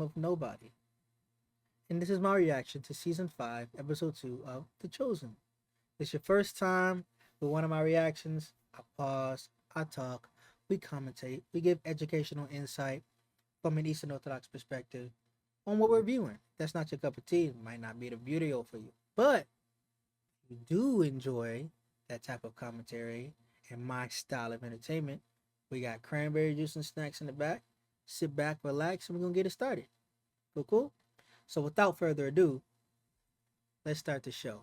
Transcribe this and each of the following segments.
of Nobody. And this is my reaction to Season 5, Episode 2 of The Chosen. If it's your first time with one of my reactions, I pause, I talk, we commentate, we give educational insight from an Eastern Orthodox perspective on what we're viewing. That's not your cup of tea, it might not be the video for you. But if you do enjoy that type of commentary and my style of entertainment, we got cranberry juice and snacks in the back. Sit back, relax, and we're gonna get it started. Cool, cool? So without further ado, let's start the show.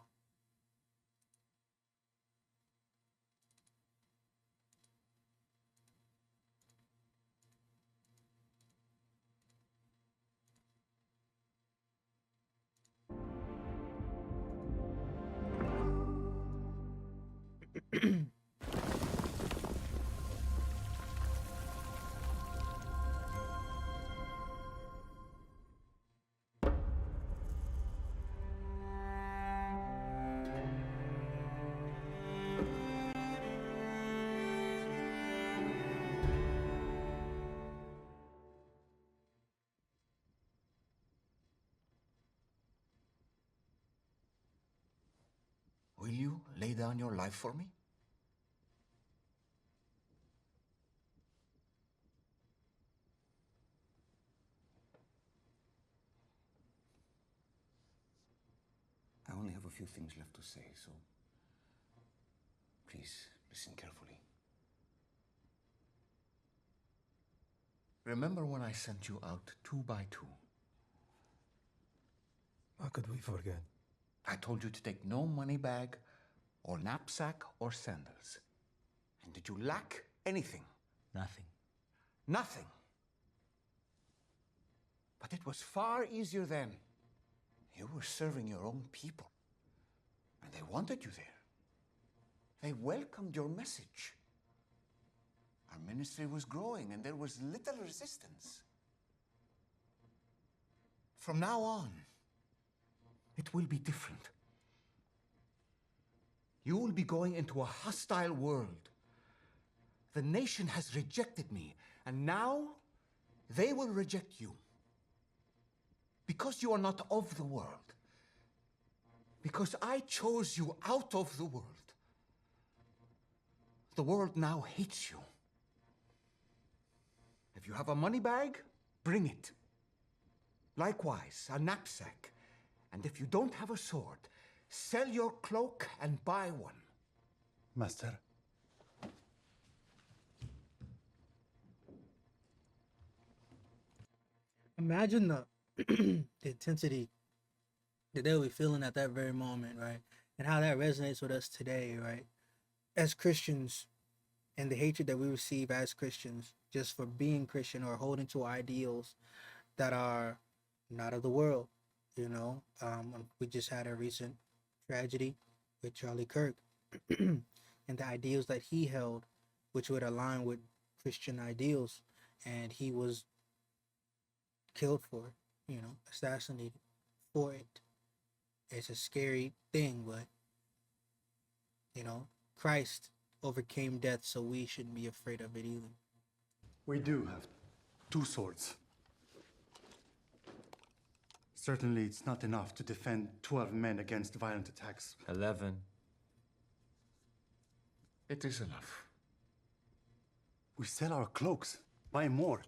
Will you lay down your life for me? I only have a few things left to say, so please listen carefully. Remember when I sent you out 2 by 2? How could we forget? I told you to take no money bag or knapsack or sandals. And did you lack anything? Nothing. Nothing. But it was far easier then. You were serving your own people. And they wanted you there. They welcomed your message. Our ministry was growing and there was little resistance. From now on, it will be different. You will be going into a hostile world. The nation has rejected me, and now they will reject you. Because you are not of the world. Because I chose you out of the world. The world now hates you. If you have a money bag, bring it. Likewise, a knapsack. And if you don't have a sword, sell your cloak and buy one. Master. Imagine the the intensity that they'll be feeling at that very moment, right? And how that resonates with us today, right? As Christians, and the hatred that we receive as Christians just for being Christian or holding to ideals that are not of the world, you know. We just had a recent tragedy with Charlie Kirk and the ideals that he held, which would align with Christian ideals, and he was killed for it, you know, assassinated for it. It's a scary thing, but you know, Christ overcame death, so we shouldn't be afraid of it either. We do have 2 swords. Certainly, it's not enough to defend 12 men against violent attacks. 11. It is enough. We sell our cloaks, buy more,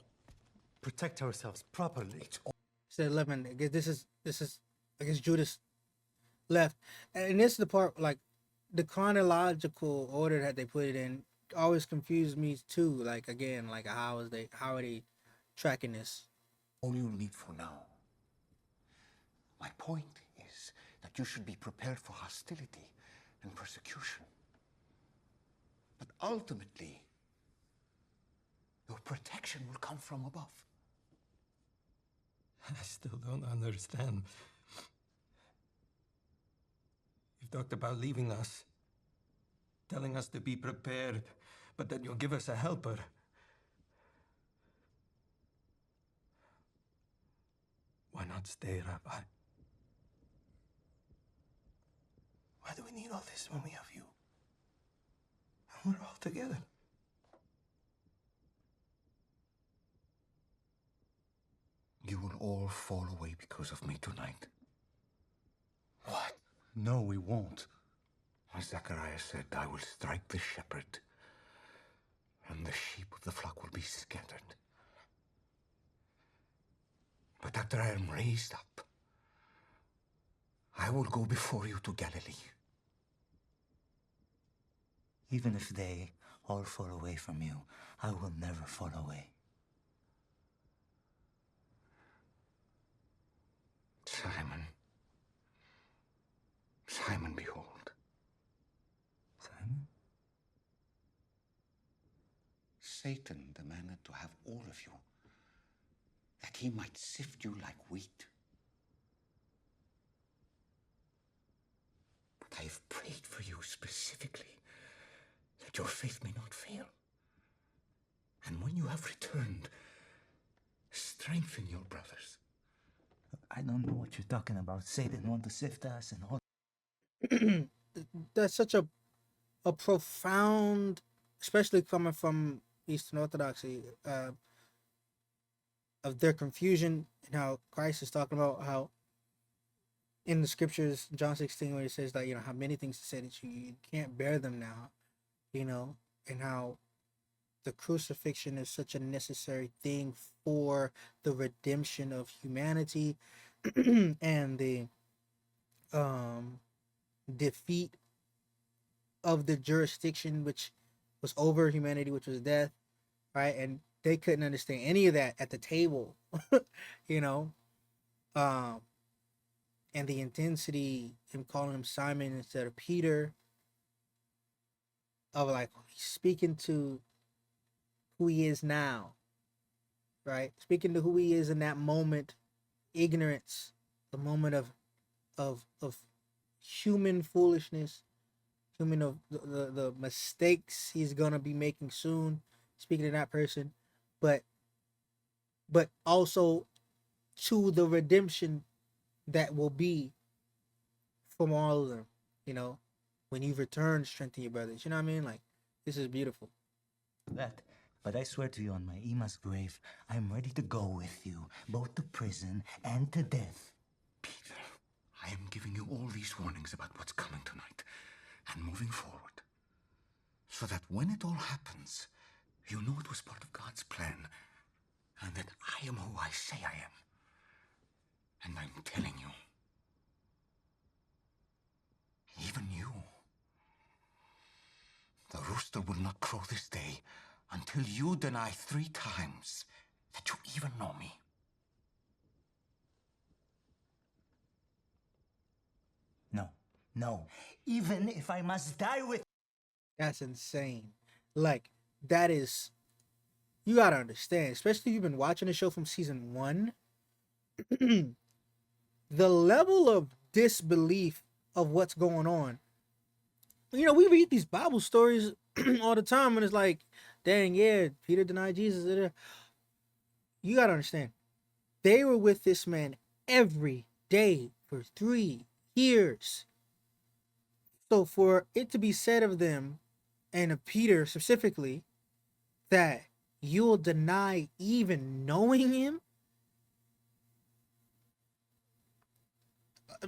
protect ourselves properly. Said 11. I guess this is. I guess Judas left, and this is the part, like the chronological order that they put it in always confused me too. Like again, like how are they tracking this? All you need for now. My point is that you should be prepared for hostility and persecution. But ultimately, your protection will come from above. I still don't understand. You've talked about leaving us, telling us to be prepared, but then you'll give us a helper. Why not stay, Rabbi? Why do we need all this when we have you? And we're all together. You will all fall away because of me tonight. What? No, we won't. As Zechariah said, I will strike the shepherd, and the sheep of the flock will be scattered. But after I am raised up, I will go before you to Galilee. Even if they all fall away from you, I will never fall away. Simon. Simon, behold. Simon? Satan demanded to have all of you, that he might sift you like wheat. But I have prayed for you specifically, that your faith may not fail. And when you have returned, strengthen your brothers. I don't know what you're talking about. Satan want to sift us and all. That's such a profound, especially coming from Eastern Orthodoxy, of their confusion, and how Christ is talking about how in the scriptures, John 16, where he says that, you know, how many things to say that you can't bear them now, you know, and how the crucifixion is such a necessary thing for the redemption of humanity and the defeat of the jurisdiction which was over humanity, which was death, right? And they couldn't understand any of that at the table, you know. And the intensity, him calling him Simon instead of Peter, of like speaking to who he is now, right? Speaking to who he is in that moment, ignorance, the moment of human foolishness, human of the mistakes he's gonna be making soon. Speaking to that person, but also to the redemption that will be from all of them, you know, when you've returned, strengthen your brothers. You know what I mean? Like, this is beautiful. That. But I swear to you on my Ima's grave, I'm ready to go with you, both to prison and to death. Peter, I am giving you all these warnings about what's coming tonight and moving forward, so that when it all happens, you know it was part of God's plan, and that I am who I say I am. And I'm telling you, even you, the rooster will not crow this day until you deny 3 times that you even know me. No, no. Even if I must die with... That's insane. Like, that is, you gotta understand, especially if you've been watching the show from season 1, the level of disbelief of what's going on. You know, we read these Bible stories all the time, and it's like, dang, yeah, Peter denied Jesus. You gotta understand, they were with this man every day for 3 years. So for it to be said of them, and of Peter specifically, that you'll deny even knowing him.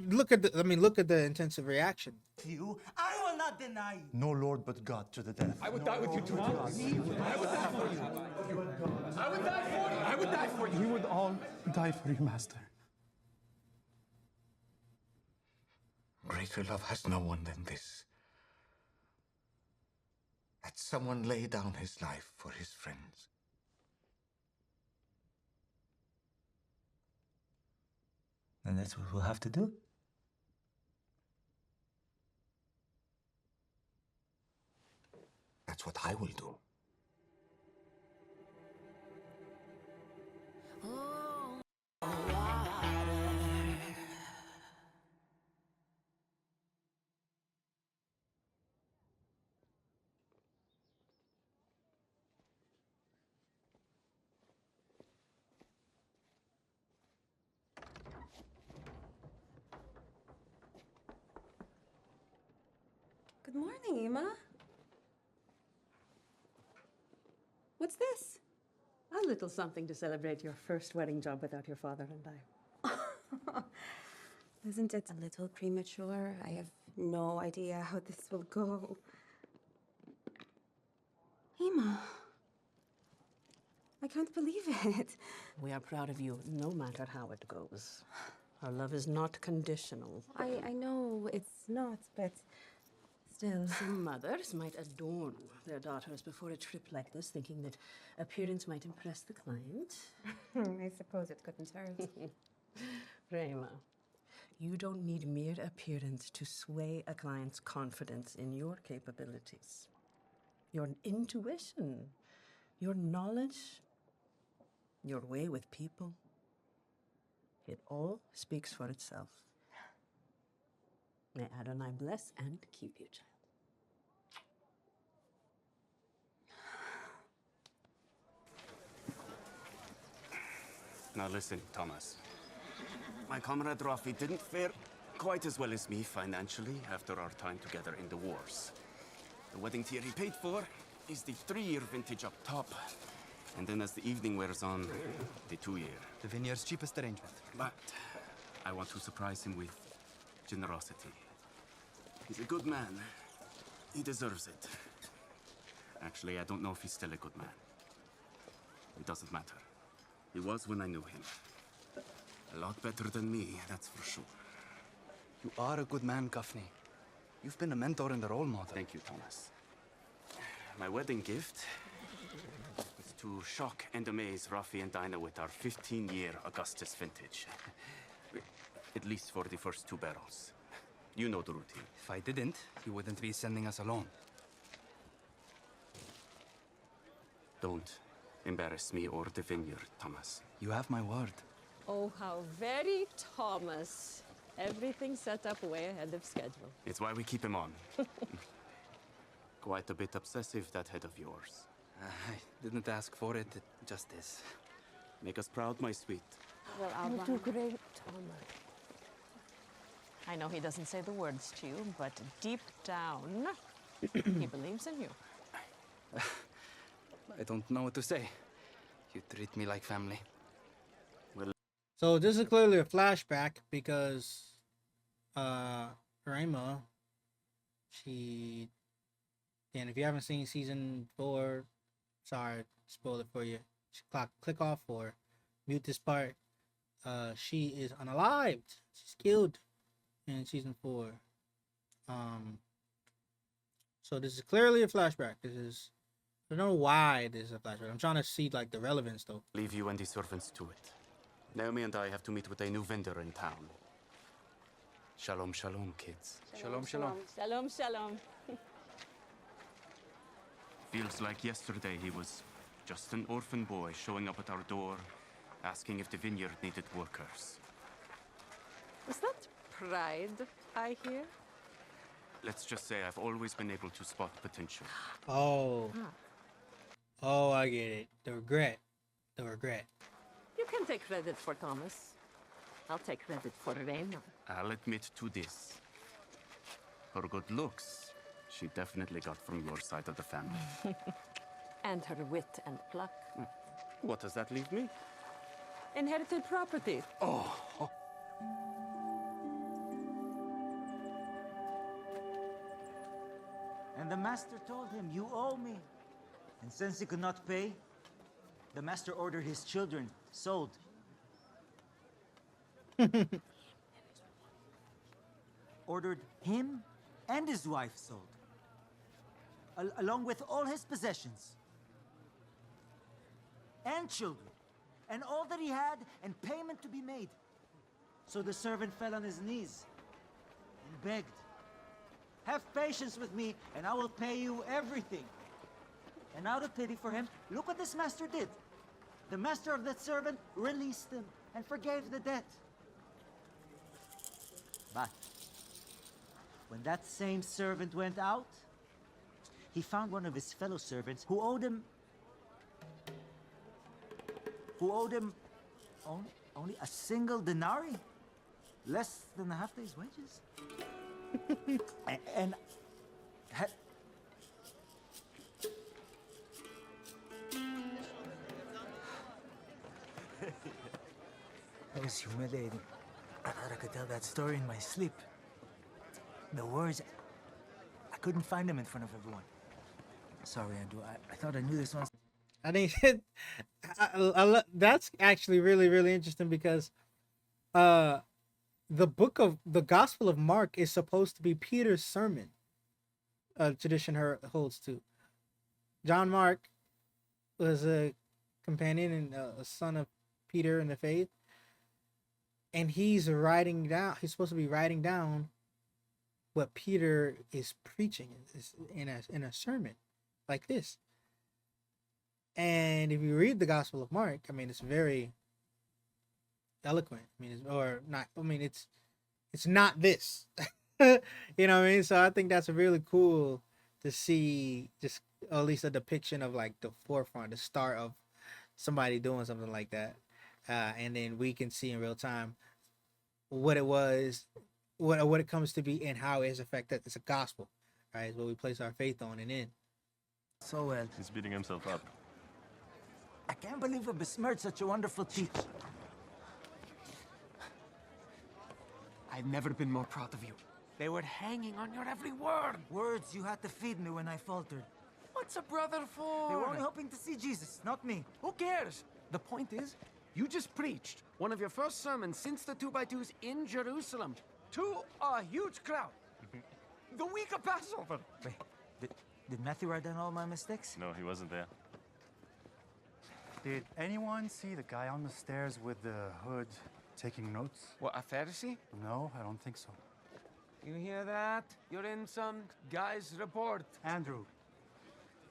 Look at the intensive reaction. You, I will not deny you. No Lord but God to the death. I would die with you too. I would die for you. I would die for you. I would die for you. We would all die for you, Master. Greater love has no one than this, that someone lay down his life for his friends. And that's what we'll have to do. That's what I will do. Good morning, Ima. What's this? I little something to celebrate your first wedding job without your father and I. Isn't it a little premature? I have no idea how this will go. Emma, I can't believe it. We are proud of you, no matter how it goes. Our love is not conditional. I know it's not, but still. Some mothers might adorn their daughters before a trip like this, thinking that appearance might impress the client. I suppose it couldn't hurt. Rema, you don't need mere appearance to sway a client's confidence in your capabilities. Your intuition, your knowledge, your way with people, it all speaks for itself. May Adonai bless and keep you, child. Now listen, Thomas. My comrade Rafi didn't fare quite as well as me financially after our time together in the wars. The wedding tier he paid for is the 3-year vintage up top. And then as the evening wears on, the 2-year. The vineyard's cheapest arrangement. But I want to surprise him with generosity. He's a good man. He deserves it. Actually, I don't know if he's still a good man. It doesn't matter. He was when I knew him. A lot better than me, that's for sure. You are a good man, Gaffney. You've been a mentor and a role model. Thank you, Thomas. My wedding gift is to shock and amaze Rafi and Dinah with our 15-year Augustus vintage. At least for the first 2 barrels. You know the routine. If I didn't, you wouldn't be sending us alone. Don't embarrass me or the vineyard, Thomas. You have my word. Oh, how very Thomas. Everything set up way ahead of schedule. It's why we keep him on. Quite a bit obsessive, that head of yours. I didn't ask for it, it just is. Make us proud, my sweet. Well, I'll do great, Thomas. I know he doesn't say the words to you, but deep down, he believes in you. I don't know what to say. You treat me like family. So this is clearly a flashback because Rema, she, and if you haven't seen season 4, sorry, spoil it for you. Click off or mute this part. She is unalived. She's killed in season 4. So this is clearly a flashback. I don't know why this is a flashback. I'm trying to see like the relevance though. Leave you and the servants to it. Naomi and I have to meet with a new vendor in town. Shalom, shalom, kids. Shalom, shalom. Shalom, shalom. Feels like yesterday he was just an orphan boy showing up at our door, asking if the vineyard needed workers. Is that pride I hear? Let's just say I've always been able to spot potential. Oh. Oh, I get it. The regret. You can take credit for Thomas. I'll take credit for Rema. I'll admit to this. Her good looks, she definitely got from your side of the family. And her wit and pluck. What does that leave me? Inherited property. Oh. And the master told him, "You owe me." And since he could not pay, the master ordered his children sold. Ordered him and his wife sold, along with all his possessions and children, and all that he had, and payment to be made. So the servant fell on his knees and begged, "Have patience with me, and I will pay you everything." And out of pity for him, look what this master did. The master of that servant released him and forgave the debt. But when that same servant went out, he found one of his fellow servants who owed him only a single denarii, less than a half day's wages. and had That was humiliating. I thought I could tell that story in my sleep. The words, I couldn't find them in front of everyone. Sorry, Andrew. I thought I knew this one. I think that's actually really, really interesting because the book of the Gospel of Mark is supposed to be Peter's sermon. Tradition holds to. John Mark was a companion and a son of Peter in the faith, and he's writing down. He's supposed to be writing down what Peter is preaching in a sermon like this. And if you read the Gospel of Mark, I mean, it's very eloquent. I mean, it's not this. You know what I mean? So I think that's really cool to see, just at least a depiction of like the forefront, the start of somebody doing something like that, and then we can see in real time what it was, what it comes to be, and how it's affected. It's a gospel, right? It's what we place our faith on and in. So well. He's beating himself up. I can't believe I besmirched such a wonderful teacher. I've never been more proud of you. They were hanging on your every word. Words you had to feed me when I faltered. What's a brother for? They were only hoping to see Jesus, not me. Who cares? The point is, you just preached one of your first sermons since the 2x2s in Jerusalem to a huge crowd. The week of Passover. Wait, did Matthew write down all my mistakes? No, he wasn't there. Did anyone see the guy on the stairs with the hood taking notes? What, a Pharisee? No, I don't think so. You hear that? You're in some guy's report. Andrew,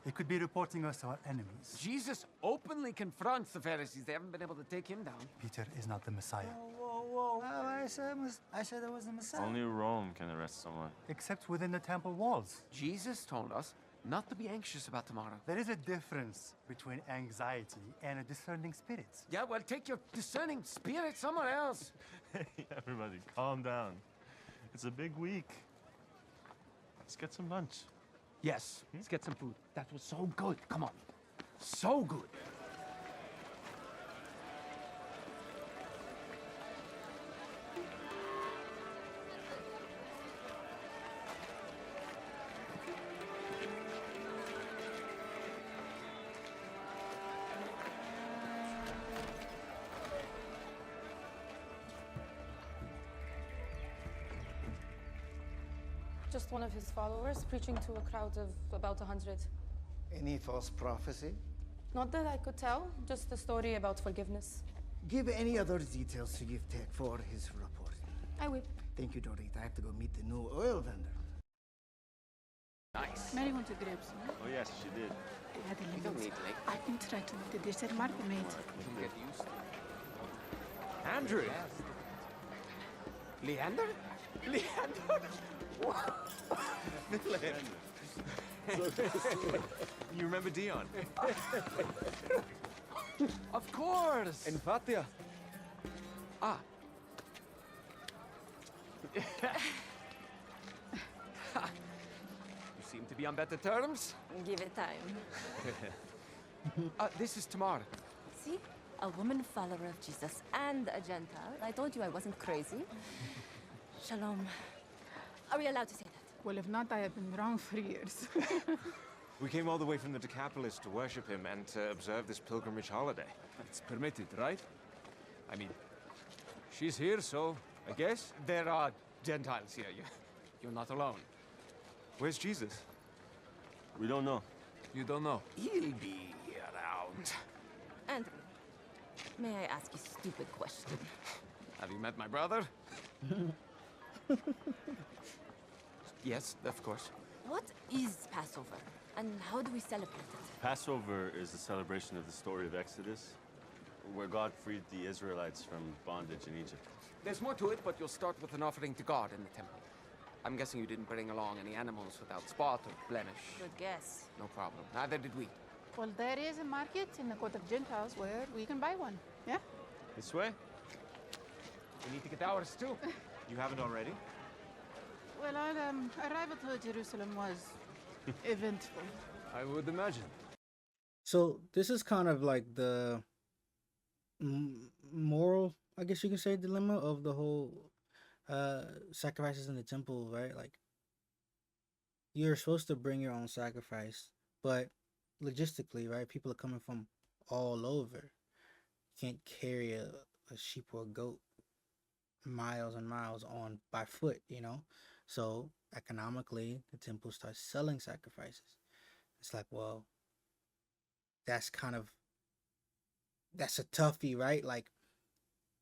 they could be reporting us to our enemies. Jesus openly confronts the Pharisees. They haven't been able to take him down. Peter is not the Messiah. Whoa. I said I was the Messiah. Only Rome can arrest someone. Except within the temple walls. Jesus told us not to be anxious about tomorrow. There is a difference between anxiety and a discerning spirit. Yeah, well, take your discerning spirit somewhere else. Hey, everybody, calm down. It's a big week. Let's get some lunch. Yes, let's get some food. That was so good. Come on. So good. Just one of his followers preaching to a crowd of about 100. Any false prophecy? Not that I could tell, just a story about forgiveness. Give any other details to give Tech for his report. I will. Thank you, Dorita. I have to go meet the new oil vendor. Nice. Mary went to grapes, no? Oh, yes, she did. You don't need like. I've been trying to make the dish that Marco made. Get used to it. Andrew! Leander? Leander? You remember Dion? Of course! And Fatia? Ah. You seem to be on better terms. Give it time. This is Tamar. See? A woman follower of Jesus and a Gentile. I told you I wasn't crazy. Shalom. Are we allowed to say that? Well, if not, I have been wrong for years. We came all the way from the Decapolis to worship him and to observe this pilgrimage holiday. It's permitted, right? I mean, she's here, so I guess there are Gentiles here. You're not alone. Where's Jesus? We don't know. You don't know? He'll be around. Andrew, may I ask you a stupid question? Have you met my brother? Yes, of course. What is Passover, and how do we celebrate it? Passover is a celebration of the story of Exodus, where God freed the Israelites from bondage in Egypt. There's more to it, but you'll start with an offering to God in the temple. I'm guessing you didn't bring along any animals without spot or blemish. Good guess. No problem. Neither did we. Well, there is a market in the court of Gentiles where we can buy one. Yeah? This way? We need to get ours too. You haven't already? Well, our arrival to Jerusalem was eventful. I would imagine. So this is kind of like moral, I guess you can say, dilemma of the whole sacrifices in the temple, right? Like you're supposed to bring your own sacrifice, but logistically, right? People are coming from all over. You can't carry a sheep or a goat miles and miles on by foot, you know? So economically, the temple starts selling sacrifices. It's like, well, that's kind of that's a toughie, right? Like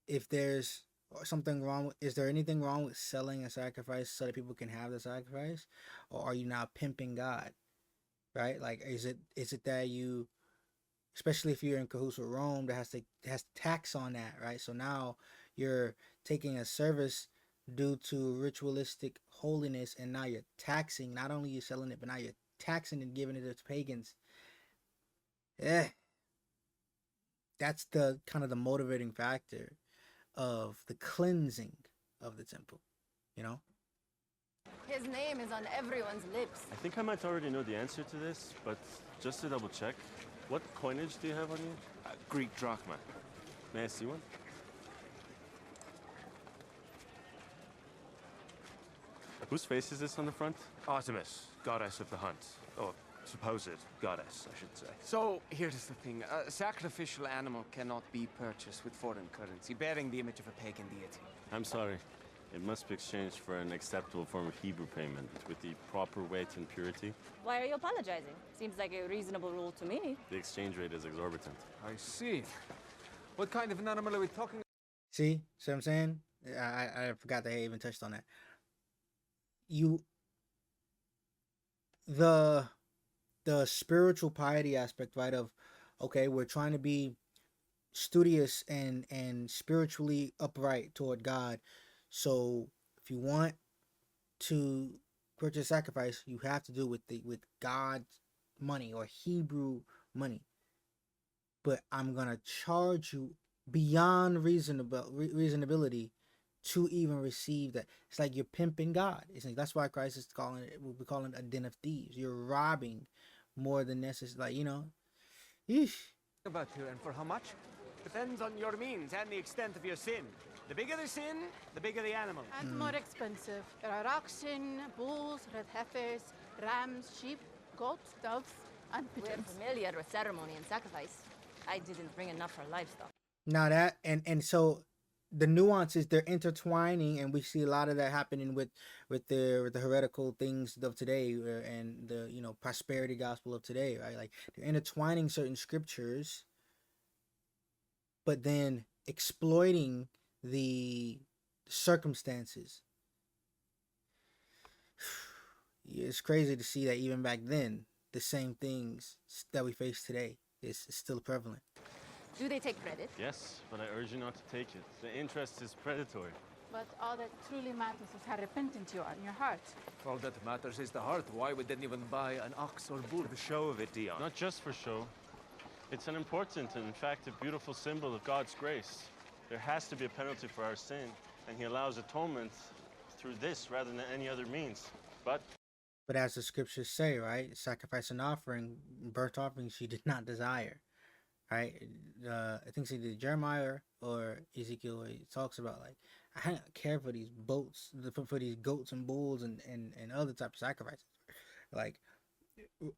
if there's something wrong is there anything wrong with selling a sacrifice so that people can have the sacrifice? Or are you now pimping God? Right? Like is it that you, especially if you're in cahoots with Rome, that has tax on that, right? So now you're taking a service due to ritualistic holiness, and now you're taxing. Not only you selling it, but now you're taxing and giving it to pagans. Eh, that's the kind of the motivating factor of the cleansing of the temple, you know. His name is on everyone's lips. I think I might already know the answer to this, but just to double check, what coinage do you have on you? Greek drachma. May I see one? Whose face is this on the front? Artemis, goddess of the hunt. Or supposed goddess, I should say. So, here's the thing. A sacrificial animal cannot be purchased with foreign currency, bearing the image of a pagan deity. I'm sorry. It must be exchanged for an acceptable form of Hebrew payment with the proper weight and purity. Why are you apologizing? Seems like a reasonable rule to me. The exchange rate is exorbitant. I see. What kind of an animal are we talking about? See what I'm saying? I forgot that I even touched on that. The spiritual piety aspect, right? Of okay, we're trying to be studious and spiritually upright toward God. So if you want to purchase sacrifice, you have to do it with God's money or Hebrew money. But I'm gonna charge you beyond reasonability to even receive that. It's like you're pimping God. It's like that's why Christ is calling it. We call it a den of thieves. You're robbing more than necessary. Like, you know, yeesh. About here and for how much? Depends on your means and the extent of your sin. The bigger the sin, the bigger the animal. And more expensive. There are oxen, bulls, red heifers, rams, sheep, goats, doves, and We're pigeons. familiar with ceremony and sacrifice. I didn't bring enough for livestock. Now that and so the nuances, they're intertwining, and we see a lot of that happening with the heretical things of today, and the, you know, prosperity gospel of today, right? Like they're intertwining certain scriptures, but then exploiting the circumstances. It's crazy to see that even back then, the same things that we face today is still prevalent. Do they take credit? Yes, but I urge you not to take it. The interest is predatory. But all that truly matters is how repentant you are in your heart. All that matters is the heart. Why would they even buy an ox or bull? The show of it, Dion. Not just for show. It's an important and, in fact, a beautiful symbol of God's grace. There has to be a penalty for our sin, and He allows atonement through this rather than any other means. But as the scriptures say, right, sacrifice and offering, burnt offering, she did not desire, right? I think it's either Jeremiah or Ezekiel. It talks about like, I don't care for these boats, for these goats and bulls and other types of sacrifices. Like,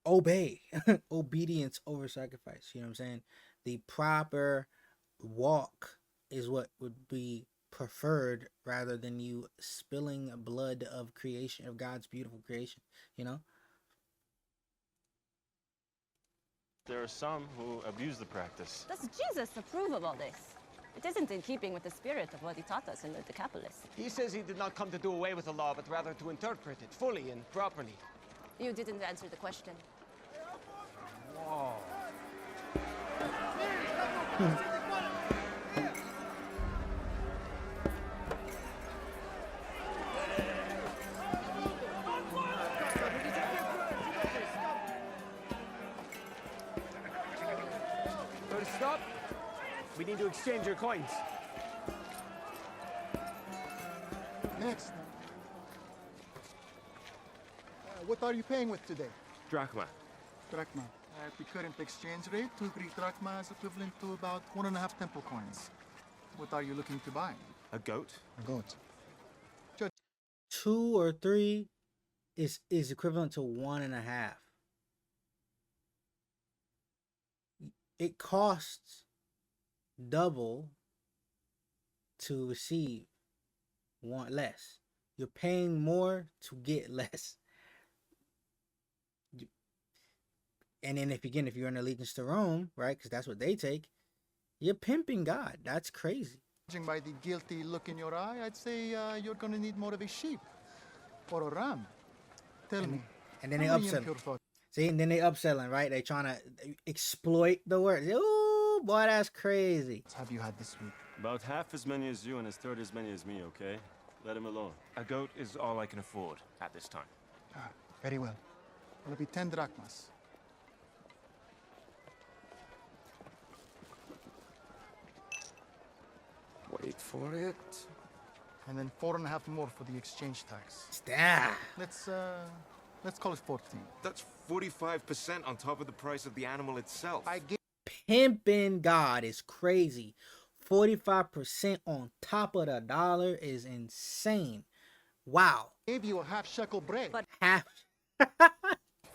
obey, obedience over sacrifice. You know what I'm saying? The proper walk is what would be preferred rather than you spilling blood of creation, of God's beautiful creation, you know? there are some who abuse the practice. Does Jesus approve of all this? It isn't in keeping with the spirit of what he taught us in the Decapolis. He says he did not come to do away with the law, but rather to interpret it fully and properly. You didn't answer the question. Whoa. First stop, we need to exchange your coins. Next. What are you paying with today? Drachma. Drachma. At the current exchange rate, 2 Greek drachma is equivalent to about 1.5 temple coins. What are you looking to buy? A goat? A goat. 2 or 3 is equivalent to 1.5. It costs double to receive one less. You're paying more to get less. And then if you're in allegiance to Rome, right? Because that's what they take. You're pimping God. That's crazy. Judging by the guilty look in your eye, I'd say you're going to need more of a sheep or a ram. Tell me. And then they how many upsell. impure thoughts- See, and then they upselling, right? They trying to exploit the word. Ooh, boy, that's crazy. Have you had this week? About half as many as you and a third as many as me, okay? Let him alone. A goat is all I can afford at this time. Ah, very well. It'll be 10 drachmas. Wait for it. And then 4.5 more for the exchange tax. Stop. Let's call it 14. That's 45% on top of the price of the animal itself. Pimping God is crazy. 45% on top of the dollar is insane. Wow. Gave you a half shekel bread. But half.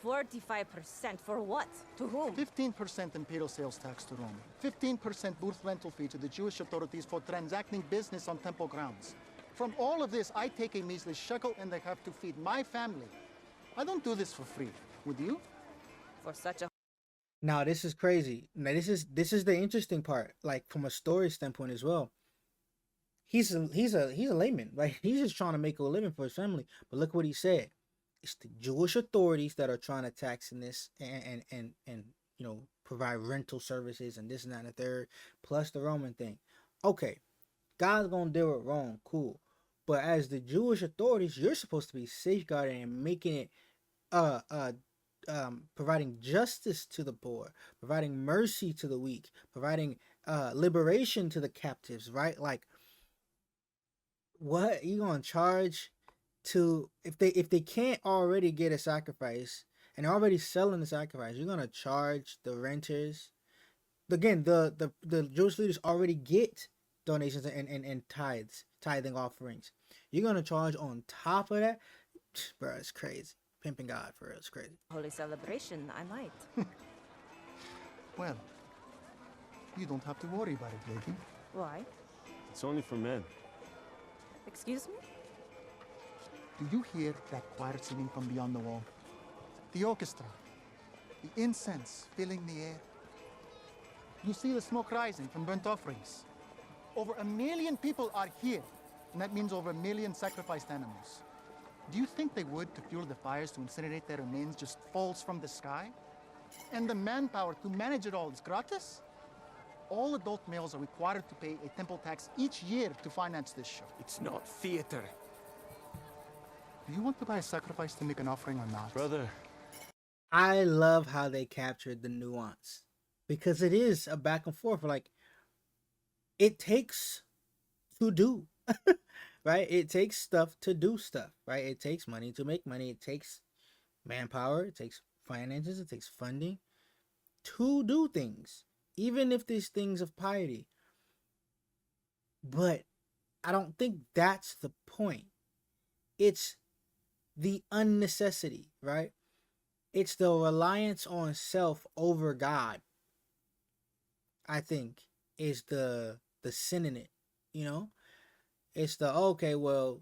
45% for what? To whom? 15% imperial sales tax to Rome. 15% booth rental fee to the Jewish authorities for transacting business on temple grounds. From all of this, I take a measly shekel and I have to feed my family. I don't do this for free. Would you? For such a... Now this is crazy. Now this is the interesting part. Like from a story standpoint as well. He's a layman, right? He's just trying to make a living for his family. But look what he said. It's the Jewish authorities that are trying to tax in this and you know, provide rental services and this and that and the third, plus the Roman thing. Okay, God's gonna deal with Rome, cool. But as the Jewish authorities, you're supposed to be safeguarding and making it providing justice to the poor, providing mercy to the weak, providing liberation to the captives, right? Like, what you gonna charge to if they can't already get a sacrifice and they're already selling the sacrifice, you're gonna charge the renters. Again, the Jewish leaders already get donations and tithing offerings. You're gonna charge on top of that, bro? It's crazy. Pimping God for real, it's crazy. Holy celebration, I might. Well, you don't have to worry about it, lady. Why? It's only for men. Excuse me? Do you hear that choir singing from beyond the wall? The orchestra, the incense filling the air. You see the smoke rising from burnt offerings. Over 1 million people are here, and that means over 1 million sacrificed animals. Do you think the wood to fuel the fires to incinerate their remains just falls from the sky? And the manpower to manage it all is gratis? All adult males are required to pay a temple tax each year to finance this show. It's not theater. Do you want to buy a sacrifice to make an offering or not? Brother. I love how they captured the nuance. Because it is a back and forth. Like, it takes to do. Right? It takes stuff to do stuff. Right? It takes money to make money. It takes manpower. It takes finances. It takes funding to do things. Even if these things of piety. But I don't think that's the point. It's the unnecessity, right? It's the reliance on self over God, I think, is the sin in it, you know? It's the, okay, well,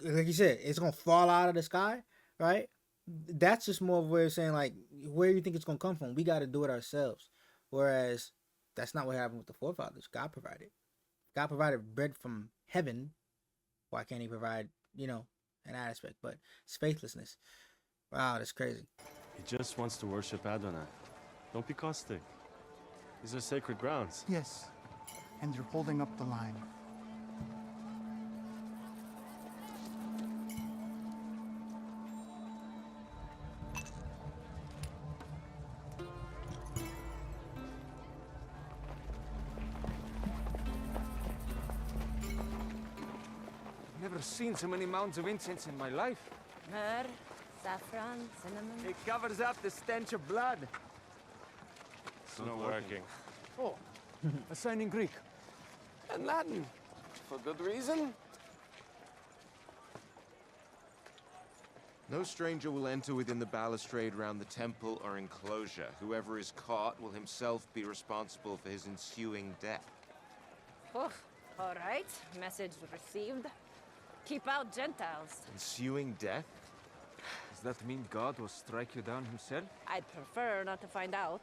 like you said, it's going to fall out of the sky, right? That's just more of a way of saying, like, where do you think it's going to come from? We got to do it ourselves. Whereas that's not what happened with the forefathers. God provided. God provided bread from heaven. Why can't he provide, you know, an aspect? But it's faithlessness. Wow, that's crazy. He just wants to worship Adonai. Don't be caustic. These are sacred grounds. Yes, and you're holding up the line. Never seen so many mounds of incense in my life. Mer, Saffron, cinnamon. It covers up the stench of blood. It's not working. Oh, a sign in Greek. And Latin. For good reason. No stranger will enter within the balustrade round the temple or enclosure. Whoever is caught will himself be responsible for his ensuing death. Oh, all right. Message received. Keep out Gentiles. Ensuing death? Does that mean God will strike you down himself? I'd prefer not to find out.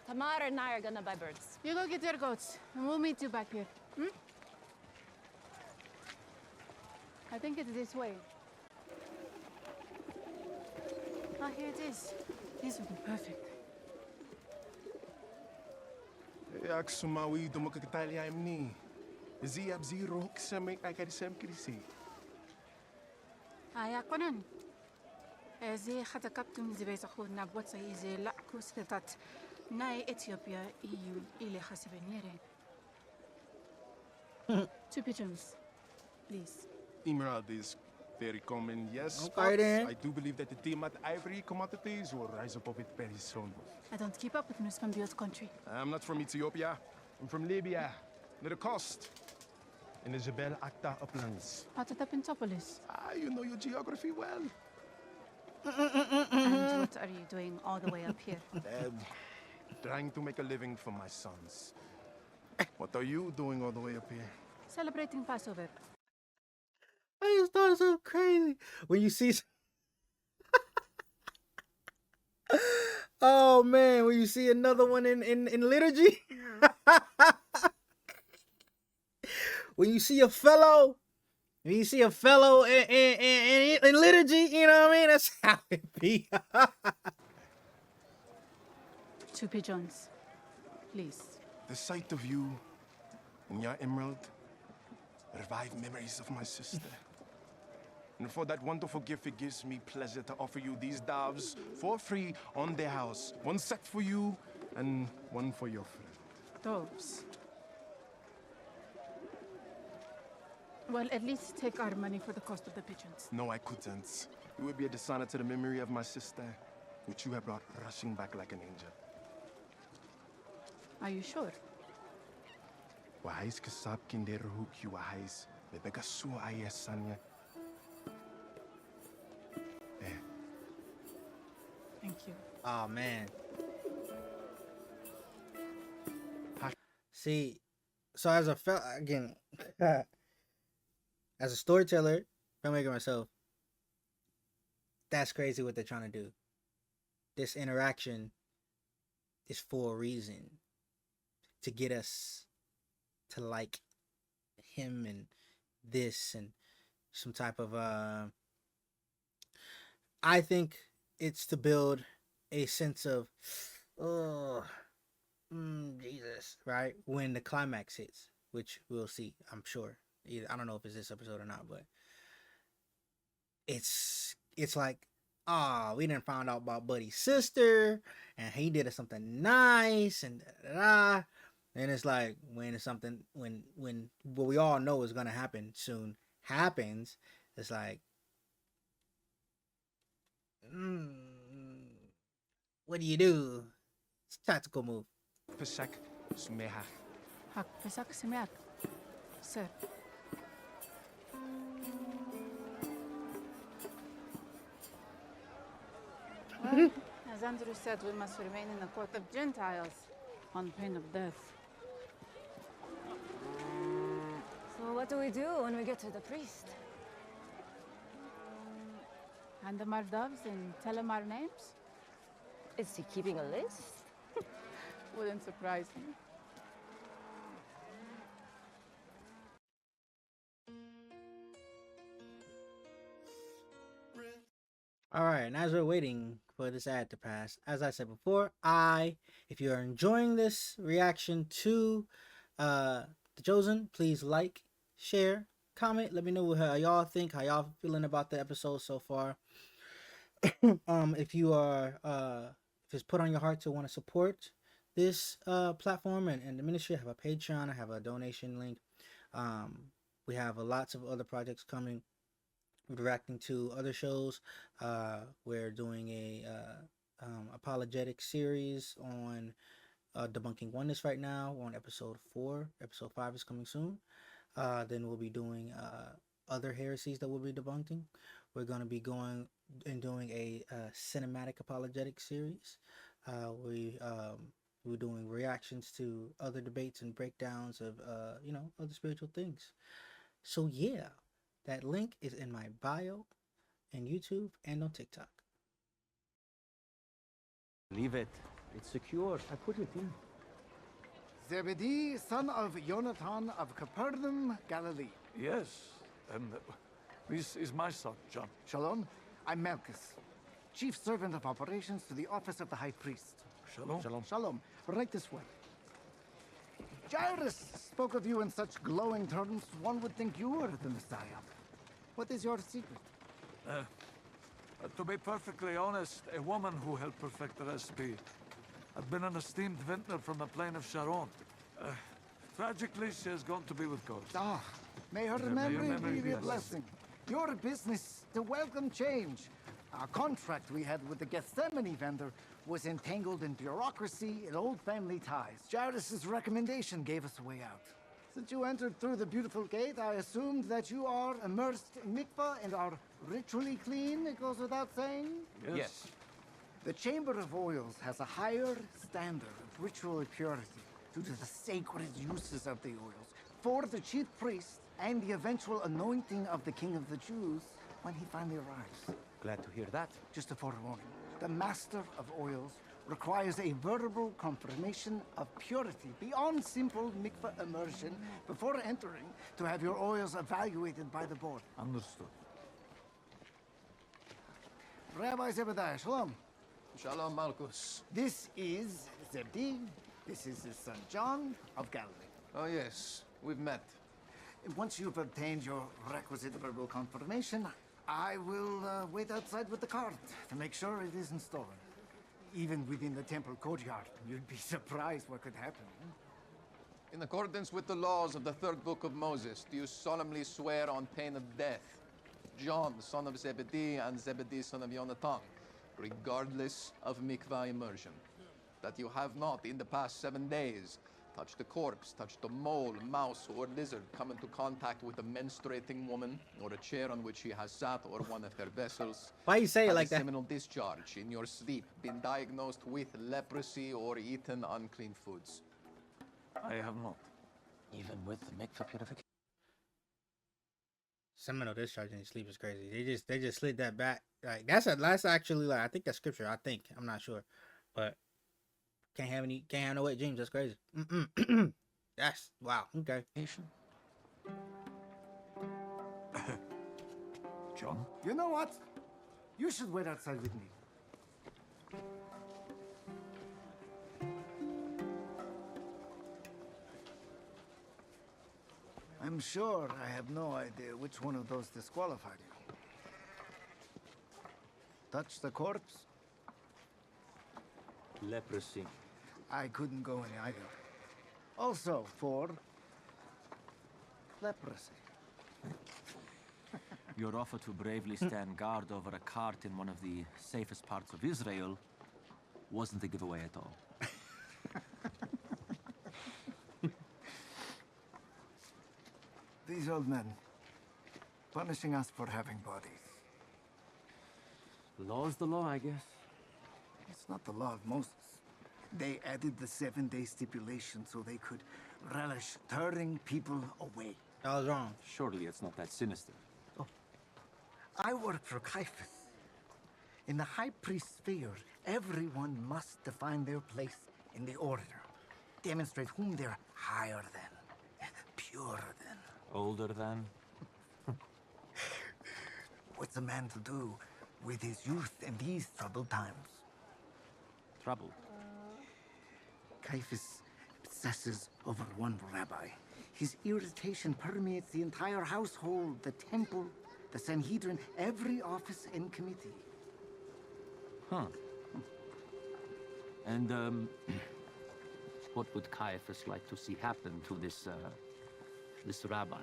Tamar and I are gonna buy birds. You go get your goats, and we'll meet you back here. Hmm? I think it's this way. Ah, here it is. This would be perfect. Jak sumawi dumakagtalya imni. Ziyab zero kisame akarisam kirisi. Aya konan. Ezi khatakaptum zibeza khud nabwat izi la kuskatat. Nai Ethiopia EU ile khasibeniere. 2 pigeons, please. Emerald is very common, yes. Okay, but then. I do believe that the theme at ivory commodities will rise above it very soon. I don't keep up with news from the old country. I'm not from Ethiopia. I'm from Libya, near the coast. In the Jebel Akta uplands. Out of the Pentopolis. Ah, you know your geography well. And what are you doing all the way up here? Trying to make a living for my sons. What are you doing all the way up here? Celebrating Passover. I just thought it was so crazy when you see. Oh man, when you see another one in liturgy. When you see a fellow in liturgy, you know what I mean? That's how it be. 2 pigeons, please. The sight of you and your emerald revive memories of my sister. And for that wonderful gift, it gives me pleasure to offer you these doves for free on their house. One set for you and one for your friend. Doves. Well, at least take our money for the cost of the pigeons. No, I couldn't. It would be a dishonor to the memory of my sister, which you have brought rushing back like an angel. Are you sure? Wahais kasab kinder huk you wahais. Bebeka su ayesanya. Thank you. Oh man. See, so as a again, as a storyteller, filmmaker myself, that's crazy what they're trying to do. This interaction is for a reason, to get us to like him and this and some type of I think it's to build a sense of Jesus, right? When the climax hits, which we'll see, I'm sure. I don't know if it's this episode or not, but it's like, we didn't find out about Buddy's sister, and he did something nice, and and it's like when it's something when what we all know is gonna happen soon happens, it's like, what do you do? It's a tactical move. Pesak sumehak. Hak pesak semeak. Sir. Well, as Andrew said, we must remain in the court of Gentiles on pain of death. So what do we do when we get to the priest? Hand them our doves and tell him our names? Is he keeping a list? Wouldn't surprise me. All right, and as we're waiting for this ad to pass, as I said before, if you are enjoying this reaction to The Chosen, please like, share, comment, let me know how y'all think, how y'all feeling about the episode so far. If you are if it's put on your heart to want to support this platform and the ministry, I have a Patreon, I have a donation link. We have lots of other projects coming. reacting to other shows. We're doing a apologetic series on debunking oneness right now. We're on episode 4. Episode 5 is coming soon. Then we'll be doing other heresies that we'll be debunking. We're going to be going and doing a cinematic apologetic series. We're doing reactions to other debates and breakdowns of other spiritual things. So yeah, that link is in my bio and YouTube and on TikTok. Leave it. It's secure. I put it in. Zebedee, son of Jonathan of Capernaum, Galilee. Yes, this is my son, John. Shalom. I'm Malchus, chief servant of operations to the office of the high priest. Shalom. Shalom. Shalom. Right this way. Jairus spoke of you in such glowing terms, one would think you were the Messiah. What is your secret? To be perfectly honest, a woman who helped perfect the recipe had been an esteemed vintner from the plain of Sharon. Tragically, she has gone to be with God. Ah, may her memory be a blessing. Your business to welcome change. Our contract we had with the Gethsemane vendor was entangled in bureaucracy and old family ties. Jairus' recommendation gave us a way out. Since you entered through the beautiful gate, I assumed that you are immersed in mikvah and are ritually clean, it goes without saying? Yes. The Chamber of Oils has a higher standard of ritual purity due to the sacred uses of the oils for the chief priest and the eventual anointing of the King of the Jews when he finally arrives. Glad to hear that. Just a forewarning. The Master of Oils requires a verbal confirmation of purity beyond simple mikvah immersion before entering to have your oils evaluated by the board. Understood. Rabbi Zebediah, shalom. Shalom, Malchus. This is Zebedee. This is his son John of Galilee. Oh, yes. We've met. Once you've obtained your requisite verbal confirmation, I will wait outside with the cart to make sure it isn't stolen. Even within the temple courtyard, you'd be surprised what could happen. In accordance with the laws of the third book of Moses, do you solemnly swear on pain of death, John, son of Zebedee, and Zebedee, son of Jonathan, regardless of mikvah immersion, that you have not, in the past 7 days, touched a corpse, touched a mole, mouse, or lizard, come into contact with a menstruating woman, or a chair on which she has sat, or one of her vessels? Why you say it had like a that? seminal discharge in your sleep, been diagnosed with leprosy, or eaten unclean foods? I have not. Even with the mikvah purification? Seminal discharge in your sleep is crazy. They just slid that back. Like that's actually like I think that's scripture. I'm not sure, but can't have no wet dreams. That's crazy. That's wow. Okay. John? You know what? You should wait outside with me. I'm sure I have no idea which one of those disqualified you. Touch the corpse? Leprosy. I couldn't go in either. Also, for leprosy. Your offer to bravely stand guard over a cart in one of the safest parts of Israel wasn't a giveaway at all. These old men, punishing us for having bodies. Law's the law, I guess. It's not the law of Moses. They added the 7-day stipulation so they could relish turning people away. I was wrong. Surely it's not that sinister. I work for Caiaphas. In the high priest's sphere, everyone must define their place in the order. Demonstrate whom they're higher than, purer than. Older than? What's a man to do with his youth in these troubled times? Troubled? Caiaphas obsesses over one rabbi. His irritation permeates the entire household, the temple, the Sanhedrin, every office and committee. Huh. And, what would Caiaphas like to see happen to this rabbi?